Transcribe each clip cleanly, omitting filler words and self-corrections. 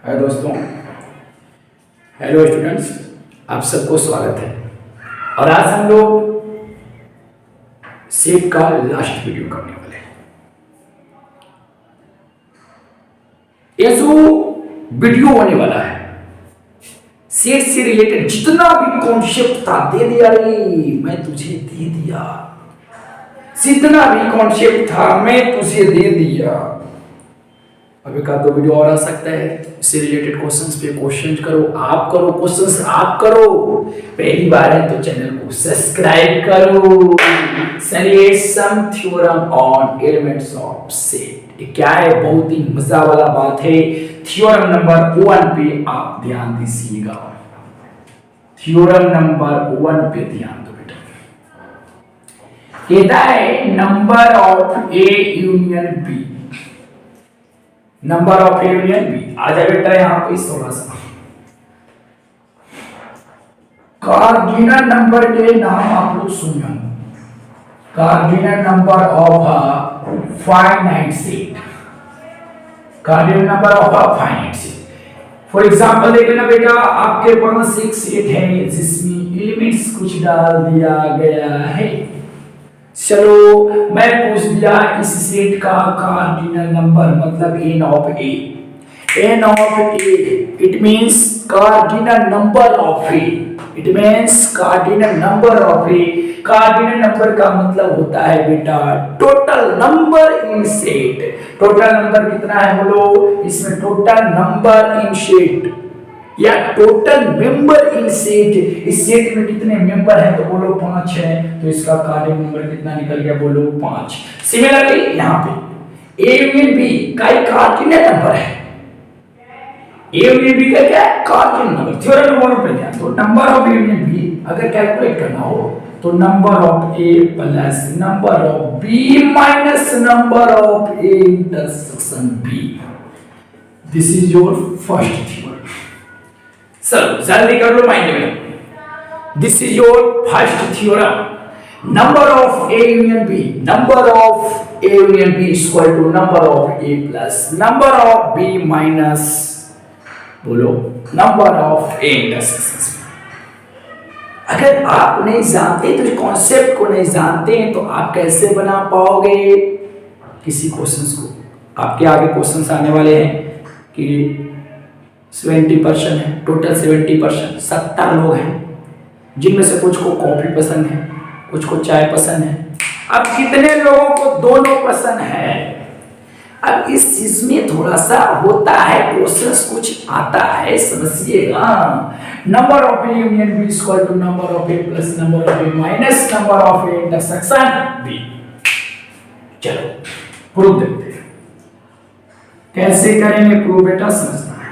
हाय दोस्तों, hello students, आप सबको स्वागत है। और आज हम लोग सेट का लास्ट वीडियो करने वाले हैं। ये जो वीडियो होने वाला है सेट से रिलेटेड जितना भी कॉन्सेप्ट था दे दिया रे, मैं तुझे दे दिया। जितना भी कॉन्सेप्ट था मैं तुझे दे दिया। अभी का तो वीडियो और आ सकता है, इससे रिलेटेड क्वेश्चंस पे क्वेश्चन करो, आप करो, क्वेश्चंस आप करो। पहली बार है तो चैनल को सब्सक्राइब करो। चलिए, some theorem on elements of set. ये क्या है, बहुत ही मजा वाला बात है। थ्योरम नंबर 1 पे आप ध्यान दीजिएगा। थ्योरम नंबर 1 पे ध्यान दो बेटा। कहता है number of A union B, number of A union B. आ जाए बेटा यहाँ पे थोड़ा सा कार्डिनल नंबर के नाम आप लोग सुनिए। Cardinal number of a finite set, cardinal number of a finite set. For example देख लेना बेटा, आपके पास एक सेट है जिसमें एलिमेंट्स कुछ डाल दिया गया है। चलो मैं पूछ दिया इस सेट का कार्डिनल नंबर, मतलब n of a, n of a, it means cardinal number of a, it means cardinal number of a। Cardinal number का मतलब होता है बेटा total number in set. Total number कितना है बोलो, इसमें टोटल नंबर इन सेट या टोटल मेंबर इन सेट। इस सेट में कितने मेंबर हैं तो बोलो 5 है, तो इसका कार्डिनल नंबर कितना निकल गया बोलो 5। सिमिलरली यहाँ पे ए यूनियन बी का कार्डिनल नंबर है। ए यूनियन बी का क्या है, कार्डिनल नंबर। थ्योरम नंबर पे ध्यान दो। Number of A union B अगर कैलकुलेट करना हो तो number of A plus number of B minus number of A intersection B. This is your first theorem. चलो जल्दी कर लो माइंड में। This is your first theorem. Number of A union B, number of A union B equal to number of A plus number of B minus बोलो number of A intersections. अगर आप नहीं जानते तो कॉन्सेप्ट को नहीं जानते हैं तो आप कैसे बना पाओगे किसी क्वेश्चंस को। आपके आगे क्वेश्चंस आने वाले हैं कि 70% है, टोटल 70%, 70 लोग हैं जिनमें से कुछ को कॉफी पसंद है, कुछ को चाय पसंद है। अब कितने लोगों को दोनों पसंद है। अब इस चीज में थोड़ा सा होता है, क्वेश्चंस कुछ आता है, समझिएगा। Number of A union B equal to number of A plus number of A minus number of A intersection B. चलो प्रूव देखते हैं कैसे करेंगे प्रूव बेटा, समझना है।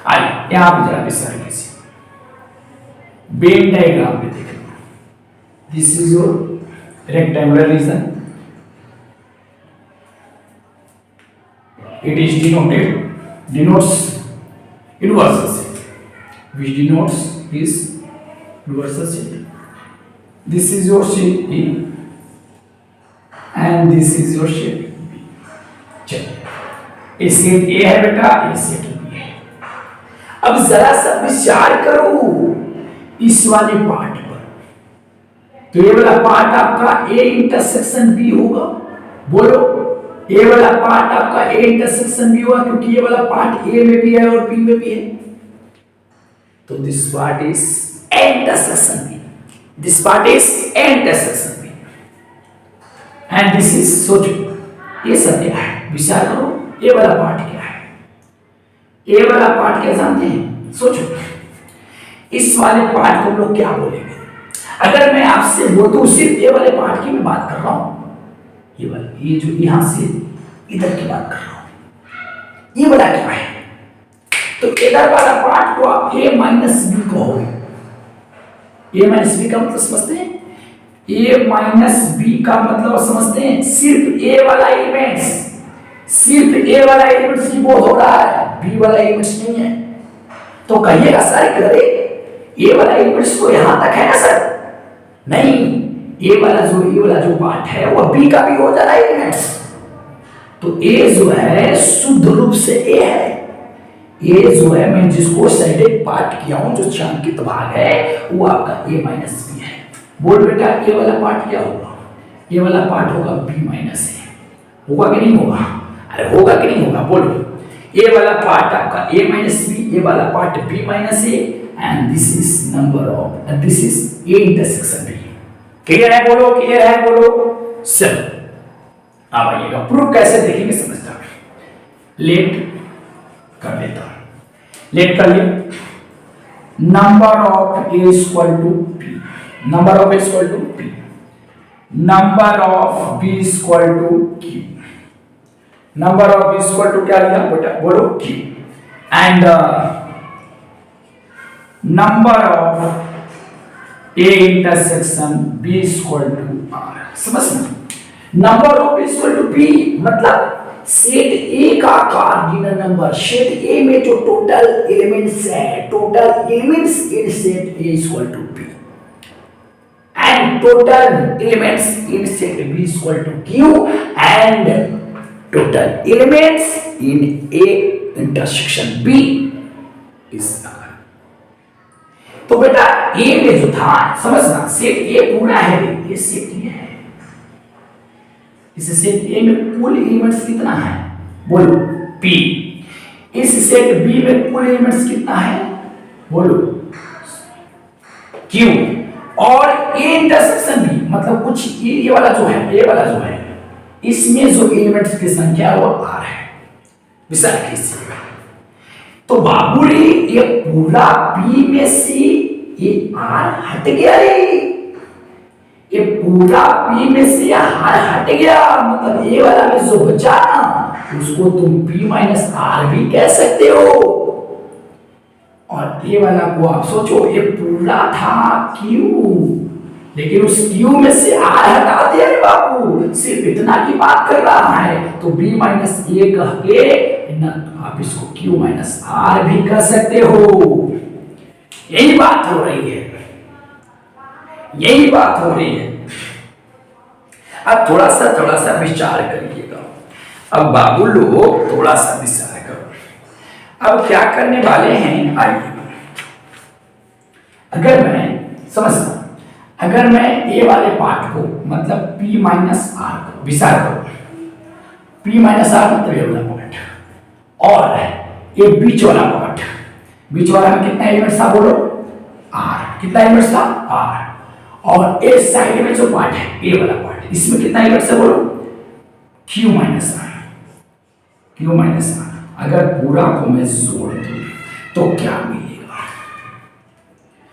आइए यहां पे जरा विचार कीजिए। वेन डायग्राम में देखें, this is your rectangular reason, it is denotes universal set, which denotes is universal set. This is your set A and this is your set B. चलिए, ये सेट A है बेटा, ये सेट B है। अब जरा सा विचार करो इस वाले पार्ट पर, तो ये वाला पार्ट आपका A इंटरसेक्शन B होगा। बोलो ए वाला पार्ट आपका ए इंटरसेक्शन भी हुआ, क्योंकि ये वाला पार्ट ए में भी है और बी में भी है। तो this part is A intersection B, this part is A intersection B and this is सोचो ये सब क्या है, विचार करो ये वाला पार्ट क्या है। ए वाला पार्ट क्या जानते हैं, सोचो इस वाले पार्ट को हम लोग क्या बोलेंगे। अगर मैं आपसे बोलूं सिर्फ ए वाले पार्ट की मैं बात कर रहा हूं, ये वाला, ये जो यहां से इधर की बात कर रहा हूं, ये वाला क्या है, तो इधर वाला पार्ट को आप a माइनस बी कहोगे। a माइनस बी का मतलब समझते हैं, a माइनस बी का मतलब समझते हैं, सिर्फ a वाला एलिमेंट्स, सिर्फ a वाला एलिमेंट्स की बोध हो रहा है, b वाला एलिमेंट्स नहीं है। तो कहिएगा सर करे a वाला एलिमेंट्स तो यहां तक है ना सर, नहीं, ए वाला जो पार्ट है वो बी का भी हो जा रहा है एलिमेंट्स। तो ए जो है शुद्ध रूप से ए है, ए जो है मैं जिसको साइडेड पार्ट किया हूं, जो छायांकित भाग है वो आपका ए माइनस बी है। बोल बेटा ए वाला पार्ट क्या होगा? ए वाला पार्ट होगा बी माइनस ए। होगा कि नहीं होगा? अरे होगा कि नहीं होगा? बोलो। ए वाला पार्ट आपका ए माइनस बी, ए वाला part B minus A, and this is number of this is A intersection B. Clear है? बोलो क्लियर है? बोलो। चलो अब आइएगा प्रूफ कैसे देखेंगे समझता हूं। लेट कर देता हूं, लेट कर लिया। Number of A equal to P, number of A equal to P, number of B equal to Q, number of B equal to क्या लिया बेटा? बोलो Q, and number of A intersection B equal to R. समझना, number of A equal to P मतलब set A का cardinal number, set A में जो total elements है, total elements in set A equal to P, and total elements in set B equal to Q, and total elements in A intersection B is R. तो बेटा ए में जो था, समझना set ए पूरा है, ये सेट ए है। इस सेट ए में कुल एलिमेंट्स कितना है? बोलो पी। इस सेट बी में कुल एलिमेंट्स कितना है? बोलो क्यू। और ए इंटरसेक्शन बी मतलब कुछ ये वाला जो है, ए वाला जो है, इसमें जो एलिमेंट्स की संख्या वो आर है। विचार कीजिएगा। तो बाबूरी ये पूरा पी में से ये आर हट गया रे, ये पूरा पी में से आर हट गया, मतलब ए वाला में जो बचा ना उसको तुम पी माइनस आर भी कह सकते हो। और ए वाला को आप सोचो ये पूरा था क्यू, लेकिन उस क्यू में से आर हटा दिया रे बाबू, सिर्फ इतना की बात कर रहा है। तो बी माइनस ए कह के ना आप इसको क्यू माइनस आर भी कह सकते हो। यही बात हो रही है, यही बात हो रही है। अब थोड़ा सा विचार करिएगा। अब बाबू लोग थोड़ा सा विचार करो। अब क्या करने वाले हैं, आइए। अगर मैं समझता, अगर मैं ए वाले पार्ट को मतलब P माइनस आर को विचार करो, P माइनस आर मतलब ये वाला पार्ट, और ये बीच वाला पार्ट, बीच वाला में कितना एलिमेंट्स था? बोलो आर। कितना एलिमेंट्स था? आर। और ए साइड में जो पार्ट है, ए वाला पार्ट, इसमें कितना एलिमेंट्स है? बोलो Q minus R, Q minus R. अगर पूरा को मैं जोड़ दूं तो क्या मिलेगा?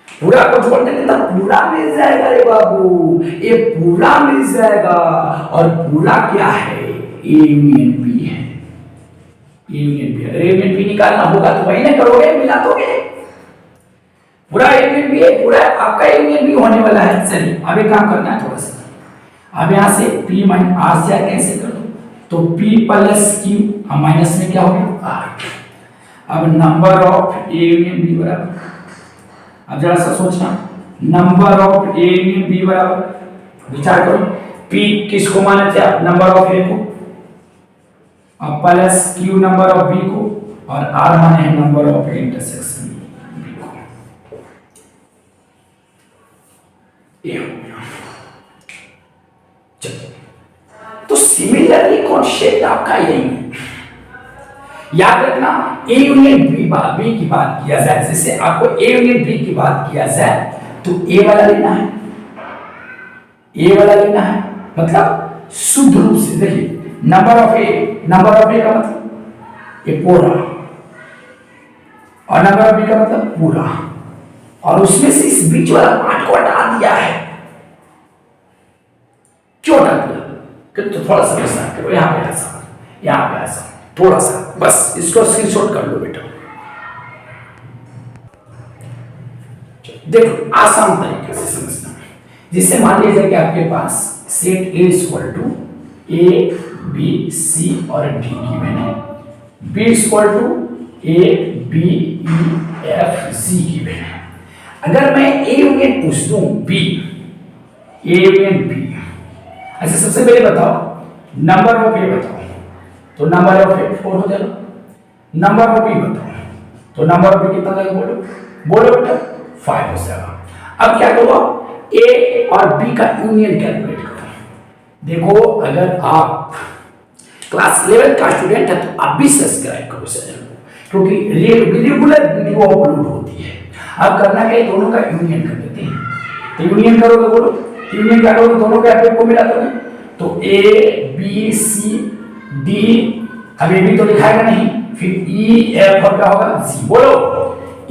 पूरा को जोड़ देंगे तो पूरा मिल जाएगा रे बाबू, ये पूरा मिल जाएगा। और पूरा क्या है? ए यूनियन बी है, ए यूनियन बी। अगर ए यूनियन बी निकालना होगा तो वही ना करोगे, मिला दोगे। पूरा ए यूनियन बी है, पूरा आपका ए यूनियन बी होने वाला है। चलिए अब एक काम करना है थोड़ा सा। अब यहां से p माइनस आर से कैंसिल कर दो, तो p प्लस क्यू, अब माइनस में क्या हो गया? आर। अब number of A union B बराबर, अब जरा सा सोचना, number of A union B बराबर, विचार करो, p किसको माने थे आप? नंबर ऑफ ए को, अब plus Q number of B को, और आर माने है number of A intersection B को। ये हो गया। तो सिमिलरली कॉन्सेप्ट आपका यही है। याद रखना, ए यूनियन बी की बात किया जाए, जैसे आपको ए यूनियन बी की बात किया जाए तो ए वाला लेना है, ए वाला लेना है, मतलब शुद्ध रूप से देखिए number of A, number of A का मतलब ये पूरा, और नंबर ऑफ बी का मतलब पूरा, और उसमें से इस बीच वाला पार्ट को हटा दिया है। क्यों हटा दिया? तो थोड़ा सा विस्तार करो, यहां पे ऐसा, यहां पे ऐसा, थोड़ा सा, बस इसको स्क्रीनशॉट कर लो बेटा। देखो आसान तरीके से समझना, जिससे मान लीजिए कि आपके पास set A equal to A B C और डी गिवन है, B equal to A B E F C given है। अगर मैं ए यूनियन पूछ दूं बी, ए यूनियन बी, अच्छा सबसे पहले बताओ नंबर ऑफ ए बताओ, तो नंबर ऑफ ए 4 हो जाएगा। नंबर ऑफ बी बताओ, तो नंबर ऑफ बी कितना लगेगा, बोलो बोलो बेटा, 5 हो जाएगा। अब क्या करो, ए और बी का यूनियन कैलकुलेट करो। देखो अगर आप क्लास 11 का स्टूडेंट है तो आप भी सब्सक्राइब करो चैनल को, क्योंकि रेगुलर वीडियो अपलोड होती है। अब करना क्या है, दोनों का यूनियन कर देते हैं। तो यूनियन करोगे, बोलो यूनियन क्या करोगे, दोनों के एफ को मिला दोगे तो ए बी सी डी, अब ए बी तो लिखाएगा नहीं, फिर ई एफ और क्या होगा जी, बोलो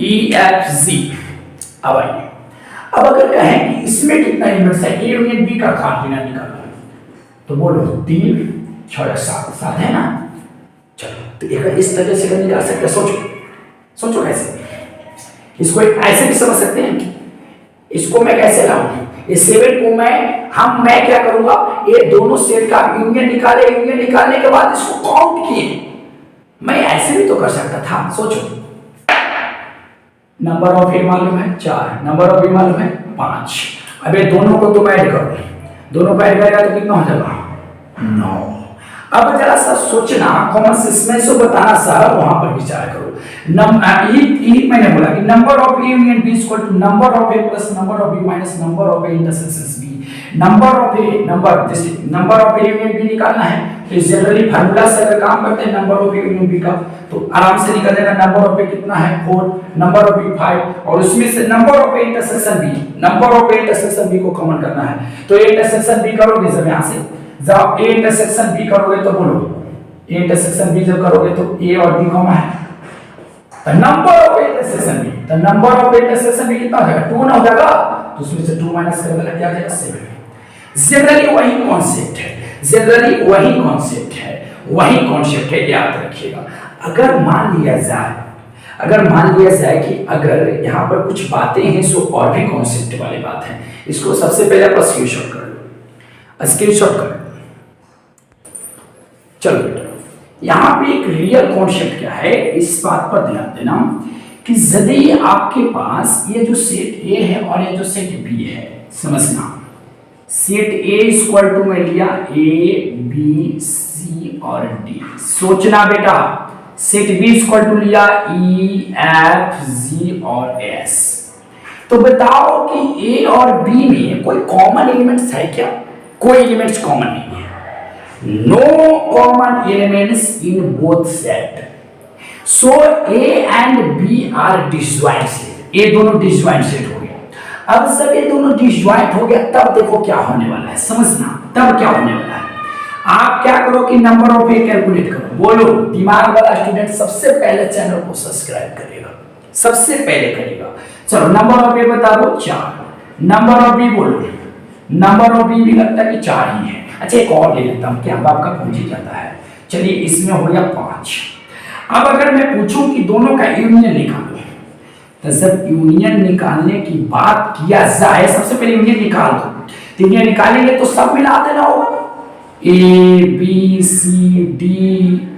ई एफ जी। अब आइए, अब अगर कहें कि इसमें कितना एलिमेंट्स है, ए यूनियन बी का खातिना निकालो, तो बोलो 3 6 7 7 है ना। चलो तो एक इस तरह से निकाल सकते हैं, सोचो सोचो कैसे, इसको ऐसे भी समझ सकते हैं। इसको मैं कैसे लाऊं, ये 7 को मैं क्या करूंगा, ये दोनों सेट का यूनियन निकाले, यूनियन निकालने के बाद इसको काउंट किए, मैं ऐसे भी तो कर सकता था। सोचो, नंबर ऑफ ए मालूम है 4, नंबर ऑफ बी मालूम है 5। अब ये दोनों को तुम ऐड करो, दोनों को ऐड करेगा तो कितना हो जाएगा 9। अब जरा सा सोचना, कॉमन सेंस में सो बताना सर, वहां पर विचार करो। मैंने बोला कि number of A union B equal to number of A plus number of B minus number of A intersection B. Number of A union B निकालना है तो जनरली फार्मूला से अगर काम करते हैं number of A union B का, तो आराम से निकल जाएगा। नंबर ऑफ ए कितना है 4, नंबर ऑफ बी 5, और उसमें से number of A intersection B, number of A intersection B को कॉमन करना है। तो ए इंटरसेक्शन बी करोगे जब यहां से, जब ए इंटरसेक्शन बी करोगे तो बोलो ए इंटरसेक्शन बी जब करोगे तो ए और बी कॉमन है, तो नंबर ऑफ इंटरसेक्शन बी, तो नंबर ऑफ इंटरसेक्शन बी कितना हो जाएगा 2 ना हो जाएगा, तो उसमें से 2 माइनस कर देना क्या आ जाएगा 7। जनरली वही कॉन्सेप्ट है, जनरली वही कॉन्सेप्ट है, वही कॉन्सेप्ट है, याद रखिएगा। अगर मान लिया जाए कि अगर यहाँ पर कुछ बातें हैं सो और भी कॉन्सेप्ट वाली बात है, इसको सबसे पहले आप स्क्रीनशॉट कर लो, स्क्रीनशॉट कर। चलो बेटा, यहाँ पे एक रियल कॉन्सेप्ट क्या है, इस बात पर ध्यान देना कि यदि आपके पास ये जो सेट ए है और ये जो सेट बी है, समझना सेट ए इक्वल टू में लिया ए बी सी और डी, सोचना बेटा सेट बी इक्वल टू लिया ई एफ जी और एस। तो बताओ कि ए और बी में कोई कॉमन एलिमेंट्स है क्या, कोई एलिमेंट्स कॉमन नहीं है, no common elements in both set, so A and B are disjoint set, ये दोनों डिसजॉइंट सेट हो गया। अब सब ये दोनों डिसजॉइंट हो गया, तब देखो क्या होने वाला है, समझना तब क्या होने वाला है। आप क्या करो कि नंबर ऑफ ए कैलकुलेट करो, बोलो दिमाग वाला स्टूडेंट सबसे पहले चैनल को सब्सक्राइब करेगा, सबसे पहले करेगा। चलो नंबर ऑफ ए बता दो 4, नंबर ऑफ बी बोलो, नंबर ऑफ बी भी लगता है कि 4 ही है। अच्छा एक और ले लेता हूं, क्या बाप का पूछ ही जाता है, चलिए इसमें हो गया 5। अब अगर मैं पूछूं कि दोनों का यूनियन निकालो, तो जब यूनियन निकालने की बात किया जाए, सबसे पहले यूनियन निकाल दो, तो यूनियन निकालेंगे तो सब मिला देना होगा, ए बी सी डी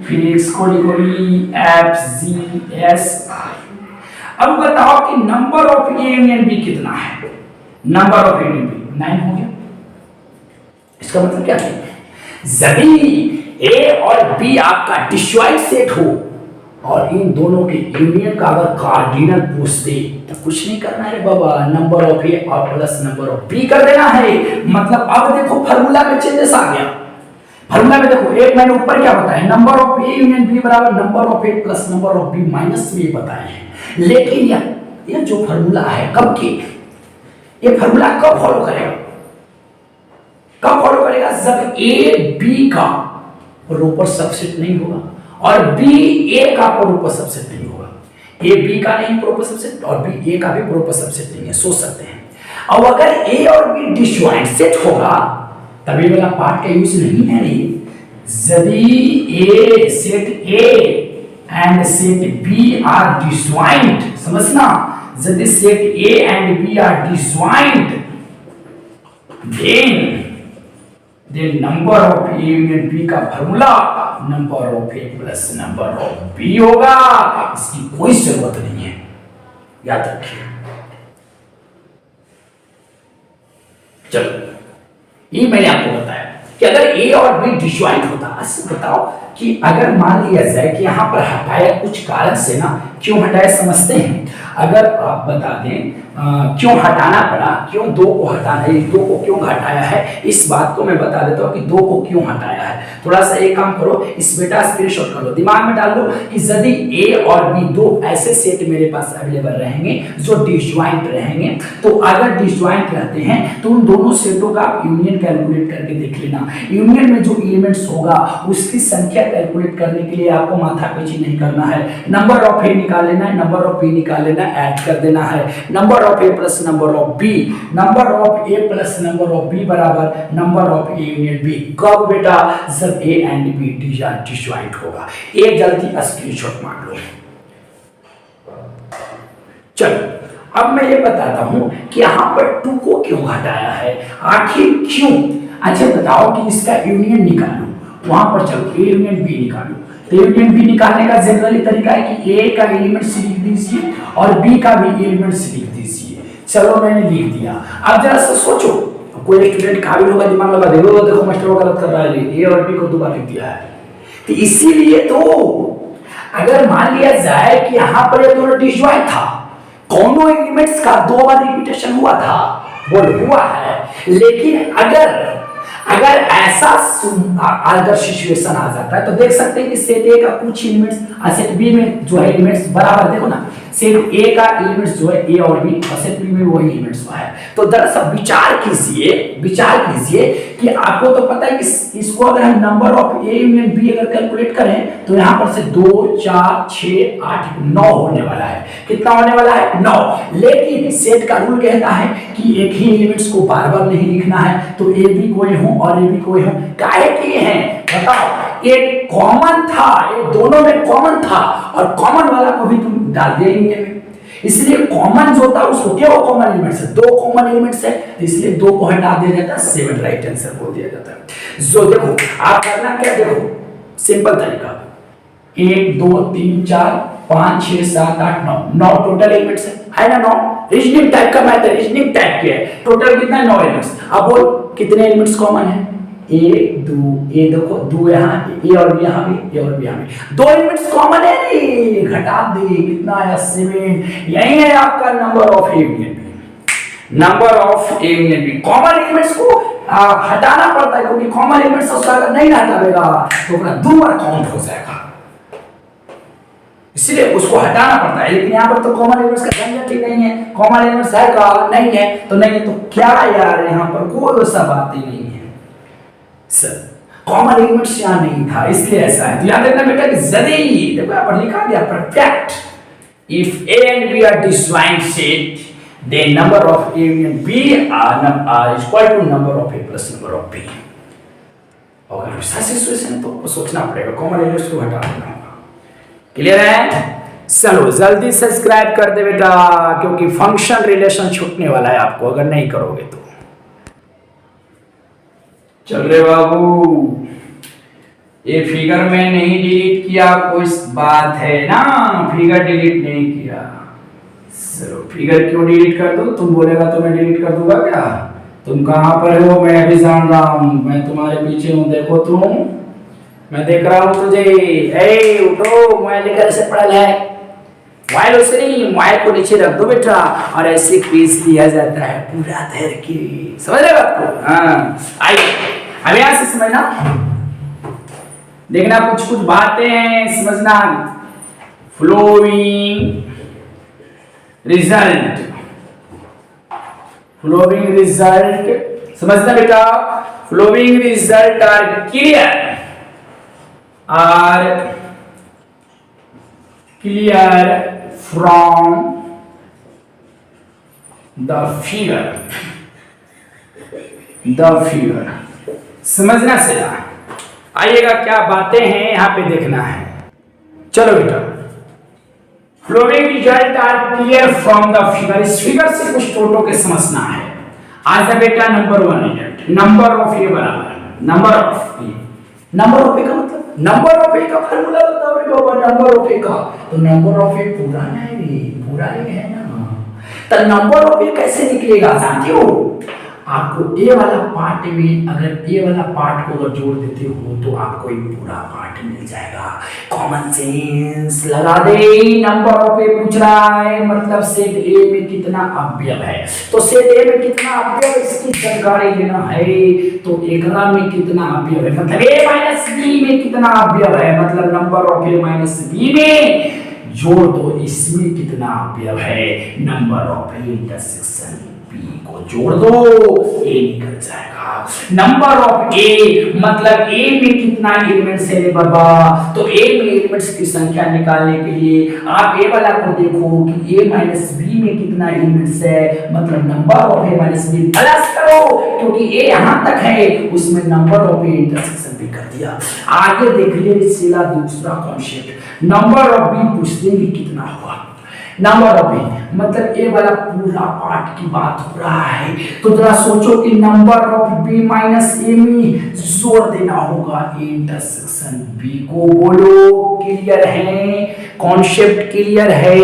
फिर एफ जी एस आई। अब बताओ कि number of A union B कितना है, number of A union B 9 हो गया। इसका मतलब क्या है, यदि ए और बी आपका डिसजॉइंट सेट हो और इन दोनों के यूनियन का अगर कार्डिनल पूछते तो कुछ नहीं करना है बाबा, नंबर ऑफ ए और प्लस नंबर ऑफ बी कर देना है। मतलब अब देखो फार्मूला में चेंजेस आ गया, फार्मूला में देखो एक मैंने ऊपर क्या बताया, number of A union B बराबर number of A plus number of B minus B बताए हैं। लेकिन यह जो फार्मूला है कब की, ये फार्मूला कब फॉलो करेगा, कब फॉलो करेगा, जब ए बी का प्रॉपर सबसेट नहीं होगा और बी ए का प्रॉपर सबसेट नहीं होगा, ए बी का नहीं प्रॉपर सबसेट और बी ए का भी प्रॉपर सबसेट नहीं है, सोच सकते हैं। अब अगर ए और बी डिसजॉइंट सेट होगा तभी वाला पार्ट का यूज नहीं है। यदि a set A and set B are disjoint, समझना यदि set A and B are disjoint then number of a union b का formula number of a plus number of b होगा, इसकी कोई जरूरत नहीं है, याद रखिए। चलो ये मैंने आपको बताया कि अगर a और b डिसजॉइंट होता, ऐसे बताओ कि अगर मान लिया जाए कि यहाँ पर हटाया कुछ कारण से ना, क्यों हटाया समझते हैं। अगर आप बता दें क्यों हटाना पड़ा, क्यों दो को हटाना है, दो को क्यों हटाया है, इस बात को मैं बता देता हूँ कि दो को क्यों हटाया है। थोड़ा सा एक काम करो, इस बेटा स्क्रीनशॉट कर लो, दिमाग में डाल लो कि यदि ए और बी दो ऐसे सेट मेरे पास अवेलेबल रहेंगे जो डिसजॉइंट रहेंगे, तो अगर डिसजॉइंट रहते हैं तो उन दोनों सेटों का आप यूनियन कैलकुलेट करके देख लेना। यूनियन में जो एलिमेंट्स होगा उसकी संख्या कैलकुलेट करने के लिए आपको माथापैची नहीं करना है, नंबर ऑफ ए निकाल लेना है, नंबर ऑफ बी निकाल लेना है, ऐड कर देना है, number of A plus number of B, number of A plus number of B बराबर number of A union B. कब बेटा, जब ए एंड बी डिसजॉइंट होगा। ए जल्दी स्क्रीनशॉट मार लो। चलो अब मैं ये बताता हूं कि यहां पर 2 को क्यों हटाया है, आखिर क्यों। अच्छा बताओ कि इसका यूनियन निकालो, वहां पर चलो ए यूनियन बी निकालो। तो यूनियन बी निकालने का जनरली तरीका है कि ए का एलिमेंट्स लिख दीजिए और बी का भी एलिमेंट्स लिख दीजिए। चलो मैंने लिख दिया। अब जरा सा सोचो, कोई स्टूडेंट काबिल होगा, दिमाग लगा देखो देखो मास्टर वो गलत कर रहा है, ए और बी को दो बार लिख दिया है। तो इसीलिए तो अगर मान लिया जाए कि यहाँ पर ये दोनों डिसजॉइंट था, दोनों एलिमेंट्स का दो बार रिपीटेशन हुआ था, बोल हुआ है, लेकिन अगर ऐसा अगर सिचुएशन आ जाता है तो देख सकते हैं कि सेट ए का कुछ एलिमेंट्स और सेट बी में जो है एलिमेंट्स बराबर, देखो ना सेट ए का एलिमेंट्स जो है ए और बी और सेट बी में वही एलिमेंट्स है। तो दरअसल विचार कीजिए कि आपको तो पता है कि इसको अगर हम number of A union B अगर कैलकुलेट करें तो यहाँ पर से 2 4 6 8 9 होने वाला है। कितना होने वाला है, 9। लेकिन सेट का रूल कहता है कि एक ही एलिमेंट्स को बार बार नहीं लिखना है, तो ए बी कोई हो और ए बी कोई हो, काहे किए हैं बताओ। एक कॉमन था, ये दोनों में कॉमन था और कॉमन वाला को भी तुम डाल दिया यूनियन में, इसलिए कॉमन जो था उसको क्या, वो कॉमन एलिमेंट्स है, दो कॉमन एलिमेंट्स है, तो इसलिए दो को हटा दिया जाता है, 7 राइट आंसर बोल दिया जाता है। जो देखो आप करना क्या, देखो सिंपल तरीका, 1 2 3 4 5 6 7 8 9 टोटल एलिमेंट्स है ना, 9 रीजनिंग टाइप का मैथ है, रीजनिंग टाइप के है, टोटल कितना 9 एलिमेंट्स। अब बोल कितने एलिमेंट्स कॉमन है, 1 2, ये देखो 2 यहाँ, ए और बी यहाँ भी, ए और बी यहाँ भी, 2 एलिमेंट्स कॉमन है रे, घटा दे कितना आया 7। यही है आपका number of A union B, number of A union B. Common elements को हटाना पड़ता है क्योंकि कॉमन एलिमेंट्स उसका अगर नहीं हटाएगा तो अपना 2 बार काउंट हो जाएगा, इसलिए उसको हटाना पड़ता है। लेकिन यहाँ पर तो कॉमन एलिमेंट्स का झंझट ही नहीं है, कॉमन एलिमेंट्स है का नहीं है तो नहीं है, तो क्या यार यहाँ पर कोई वैसा बात ही नहीं है सर, कॉमन एलिमेंट्स यहाँ नहीं था इसलिए ऐसा है। तो याद रखना बेटा कि यदि देखो यहाँ पर लिखा गया perfect, if A and B are disjoint set then number of a union b are equal to number of a plus number of b। अगर ऐसा सिचुएशन है तो सोचना पड़ेगा, कॉमन एलिमेंट्स को हटा देना होगा। क्लियर है, चलो जल्दी सब्सक्राइब कर दे बेटा, क्योंकि फंक्शन रिलेशन छूटने वाला है आपको अगर नहीं करोगे तो। चल रे बाबू, ये फिगर में नहीं डिलीट किया, कोई बात है ना, फिगर डिलीट नहीं किया। चलो फिगर क्यों डिलीट कर दूं, तुम बोलेगा तो मैं डिलीट कर दूंगा क्या, तुम कहां पर हो मैं अभी जान रहा हूं, मैं तुम्हारे पीछे हूं, देखो तुम, मैं देख रहा हूं तुझे। ए उठो, मोबाइल लेकर ऐसे पड़ा है, मोबाइल उसे नहीं, मोबाइल को नीचे रख दो बेटा और ऐसे क्विज किया जाता है पूरा धैर्य की, समझ रहे हो आपको। हाँ आइए अब यहां से समझना, देखना कुछ कुछ बातें हैं समझना। फ्लोइंग रिजल्ट, फ्लोइंग रिजल्ट समझना बेटा, following result are clear, are clear from the figure, समझना सीधा। आइएगा क्या बातें हैं यहाँ पे देखना है। चलो बेटा, following result are clear from the figure, इस फिगर से कुछ टोटो के समझना है। आज बेटा number 1 result, number of A बराबर number of A, number of A का मतलब, नंबर ऑफ ए का फार्मूला बताओ रे बाबा, नंबर ऑफ ए का, तो नंबर ऑफ ए पूरा नहीं रे, पूरा ही है ना, तो नंबर ऑफ ए कैसे निकलेगा जानते हो, आपको ए वाला पार्ट में, अगर ए वाला पार्ट को अगर जोड़ देते हो तो आपको एक पूरा पार्ट मिल जाएगा। कॉमन सेंस लगा दे। नंबर ऑफ ए पूछ रहा है, मतलब सेट ए में कितना अवयव है, तो सेट ए में कितना अवयव इसकी जानकारी लेना है। तो 11 में कितना अवयव है, मतलब ए माइनस बी में कितना अवयव है, मतलब number of A minus B में जोड़ दो, इसमें कितना अवयव है, number of A intersection B को जोड़ दो, ए निकल जाएगा। नंबर ऑफ ए मतलब ए में कितना एलिमेंट्स है बाबा, तो ए में एलिमेंट्स की संख्या निकालने के लिए आप ए वाला को देखो कि ए माइनस बी में कितना एलिमेंट्स है, मतलब number of A minus B plus करो, क्योंकि ए यहां तक है, उसमें नंबर ऑफ ए इंटरसेक्शन भी कर दिया। आगे देख लिए सीधा दूसरा कॉन्सेप्ट, नंबर ऑफ बी पूछ देंगे कितना होगा। नंबर ऑफ बी मतलब ए वाला पूरा पार्ट की बात हो रहा है, तो जरा सोचो कि नंबर ऑफ बी माइनस ए में जोड़ देना होगा इंटरसेक्शन बी को। बोलो क्लियर है, कॉन्सेप्ट क्लियर है?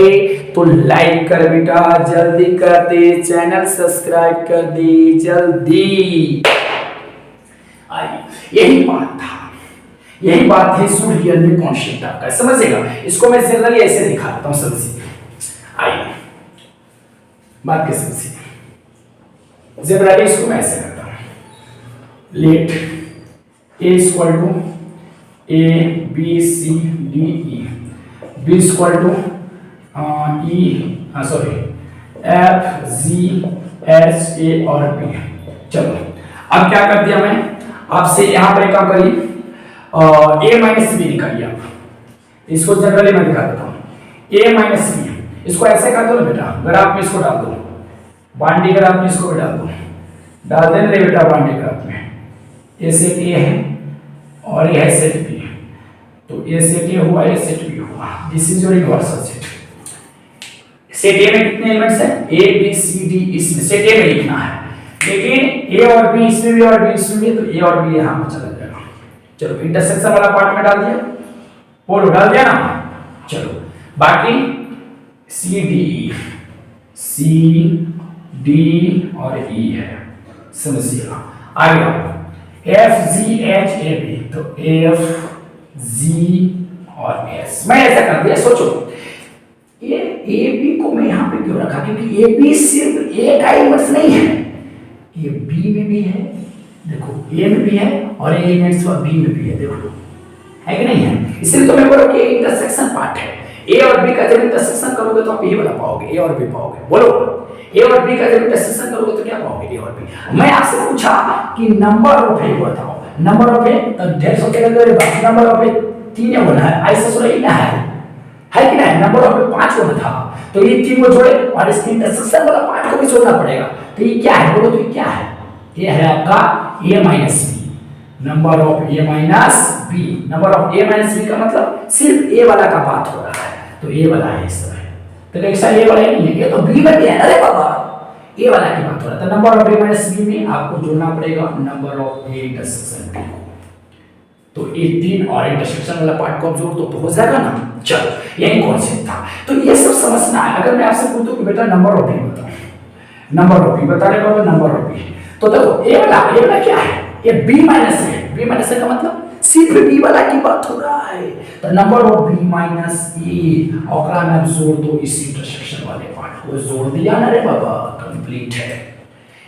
तो लाइक कर बेटा, जल्दी कर दे, चैनल सब्सक्राइब कर दे जल्दी। आइए, यही बात था, यही बात है सूर्य में कॉन्सेप्ट आपका, समझेगा। इसको मैं जनरली ऐसे दिखाता हूं, समझिए। आइए बात कैसे समझिए, जनरली इसको मैं ऐसे करता हूं, let A equal to A B C D E, B equal to E sorry F G H A और बी। चलो अब क्या कर दिया मैं आपसे, यहां पर काम करिए, ए माइनस बी निकालिए आप, इसको जनरली मैं दिखा देता हूं। ए माइनस बी, इसको ऐसे कर दो बेटा, ग्राफ में इसको डाल दो, बांडी ग्राफ में इसको भी डाल दो, डाल देना रे बेटा बांडी ग्राफ में। ए सेट ए है और ये है सेट बी, तो ए सेट ए हुआ, ए सेट बी हुआ, this is your universal set. Set A में कितने एलिमेंट्स हैं, ए बी सी डी, इसमें सेट ए में लिखना है, लेकिन ए और बी इसमें भी और बी इसमें भी, तो ए और बी यहां पर चला जाएगा। चलो इंटरसेक्शन वाला पार्ट में डाल दिया, बोलो डाल दिया ना। चलो बाकी सी डी ई, सी डी और ई है, समझिएगा। आगे F G H A B, तो एफ जी और एस, मैं ऐसा कर दिया। सोचो ये ए बी को मैं यहां पे क्यों रखा, क्योंकि ए बी सिर्फ ए का एलिमेंट्स नहीं है, ये बी में भी है, देखो ए में भी है और एलिमेंट्स बी में भी है, देखो है कि नहीं है। इसलिए तो मैं बोल रहा हूं कि इंटरसेक्शन पार्ट है। ए और बी का जब इंटरसेक्शन करोगे तो आप ये वाला पाओगे, ए और बी पाओगे। बोलो ए और बी का जब इंटरसेक्शन करोगे तो क्या पाओगे, ए और बी। मैं आपसे पूछा कि नंबर ऑफ ए बताओ, नंबर ऑफ ए तो 150 के अंदर नंबर ऑफ ए 3 होना है, ऐसा सोचा ही ना है कि नहीं। नंबर ऑफ ए 5 होना था, तो ये 3 को जोड़े और इसके इंटरसेक्शन वाला पार्ट को भी जोड़ना पड़ेगा। तो ये क्या है, बोलो तो ये क्या है, ये है आपका A minus B, number of A minus B. Number of A minus B का मतलब सिर्फ ए वाला का बात हो रहा है, तो ए वाला है इस तरह, तो ऐसा ए वाला नहीं है, ये तो बी में भी है। अरे बाबा ए वाला की बात हो रहा है, तो number of A minus B में आपको जोड़ना पड़ेगा number of A intersection B को। तो ये 3 और इंटरसेक्शन वाला पार्ट को जोड़ दो तो हो जाएगा ना। चलो यही कॉन्सेप्ट था, तो ये सब समझना है। अगर मैं आपसे पूछूं कि बेटा नंबर ऑफ बी बताओ, नंबर ऑफ बी बताने का नंबर ऑफ बी, तो देखो ए वाला क्या है, ये बी माइनस है। बी माइनस का मतलब सिर्फ बी वाला की बात हो रहा है, तो नंबर ऑफ बी माइनस ए और में जोड़ दो, इस इंटरसेक्शन वाले पार्ट को जोड़ दिया ना रे बाबा, कंप्लीट है।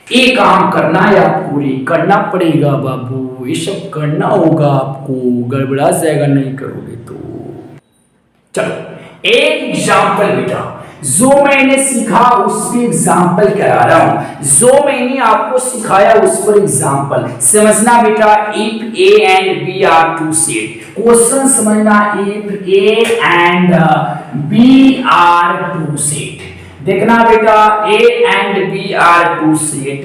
ये काम करना है आपको, करना पड़ेगा बाबू, ये सब करना होगा आपको, गड़बड़ा जाएगा नहीं करोगे तो। चलो एक एग्जाम्पल बेटा, जो मैंने सीखा उस पर एग्जाम्पल करा रहा हूं, जो मैंने आपको सिखाया उस पर एग्जाम्पल समझना बेटा। If A and B are two set, question समझना। If A and B are two set, देखना बेटा A and B are two set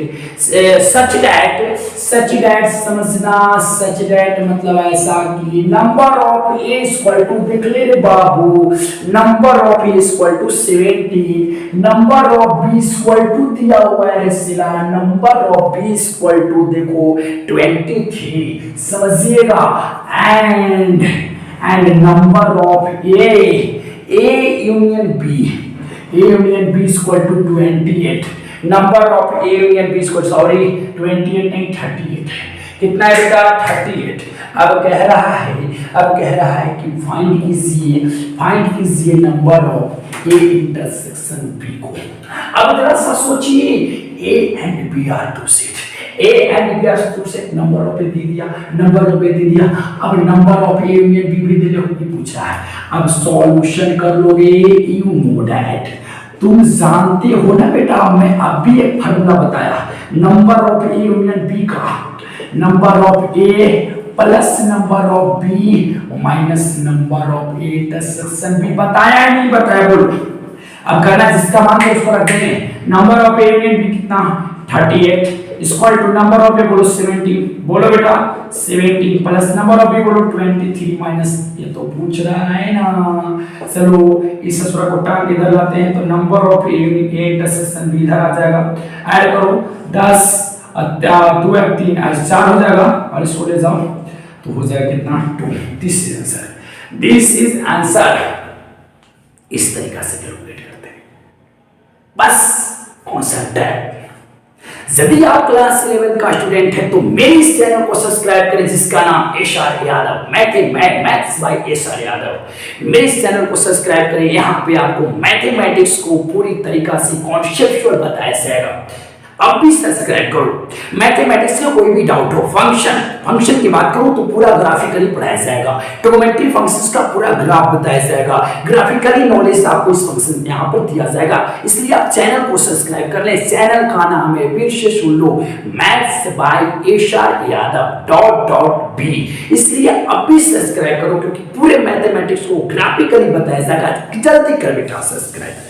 such that समझना। सच दैट मतलब ऐसा कि number of A equal to, देख ले रे बाबू, number of A equal to 17, number of B equal to दिया हुआ है सिला, number of B equal to देखो 23, समझिएगा। And number of A union B, A union B is equal to 28, number of A union B square, sorry 28 नहीं 38 है। कितना है बेटा 38। अब कह रहा है कि फाइंड कीजिए number of A intersection B को। अब जरा सा सोचिए, A and B are two set, A and B are two set, number of A दे दिया, अब number of A union B भी दे दिया, पूछ रहा है। अब सॉल्यूशन कर लोगे, यू नो दैट, तुम जानते हो ना बेटा, मैं अभी एक फार्मूला बताया, number of A union B का number of A plus number of B minus number of A intersection B, बताया नहीं बताया, बोलो। अब करना जिसका मान है उसको रख देंगे। Number of A union B कितना 38 equal to number of A बोलो 17, बोलो बेटा 17 प्लस नंबर ऑफ बी बोलो 23 माइनस, ये तो पूछ रहा है ना। चलो इस सूत्र को टांग इधर लाते हैं, तो number of A intersection B इधर आ जाएगा। ऐड करो 10 2 3 4 हो जाएगा, और इसको ले जाओ तो हो जाएगा कितना 2। This is answer. इस तरीका से कैलकुलेट करते हैं, बस कॉन्सेप्ट है। यदि आप क्लास 11 का स्टूडेंट है तो मेरे इस चैनल को सब्सक्राइब करें, जिसका नाम SR Yadav, maths by SR Yadav. मेरे इस चैनल को सब्सक्राइब करें, यहाँ पे आपको मैथमेटिक्स को पूरी तरीका से कॉन्सेप्चुअल बताया जाएगा। अब भी सब्सक्राइब करो। मैथमेटिक्स का कोई भी डाउट हो, फंक्शन की बात करूं तो पूरा ग्राफिकली पढ़ाया जाएगा, ट्रिग्नोमेट्री फंक्शंस का पूरा ग्राफ बताया जाएगा, ग्राफिकली नॉलेज आपको इस फंक्शन यहाँ पर दिया जाएगा। इसलिए आप चैनल को सब्सक्राइब कर लें। चैनल का नाम है, फिर से सुन लो, maths by SR Yadav .b। इसलिए अब भी सब्सक्राइब करो, क्योंकि पूरे मैथमेटिक्स को ग्राफिकली बताया जाएगा। जल्दी कर बेटा सब्सक्राइब।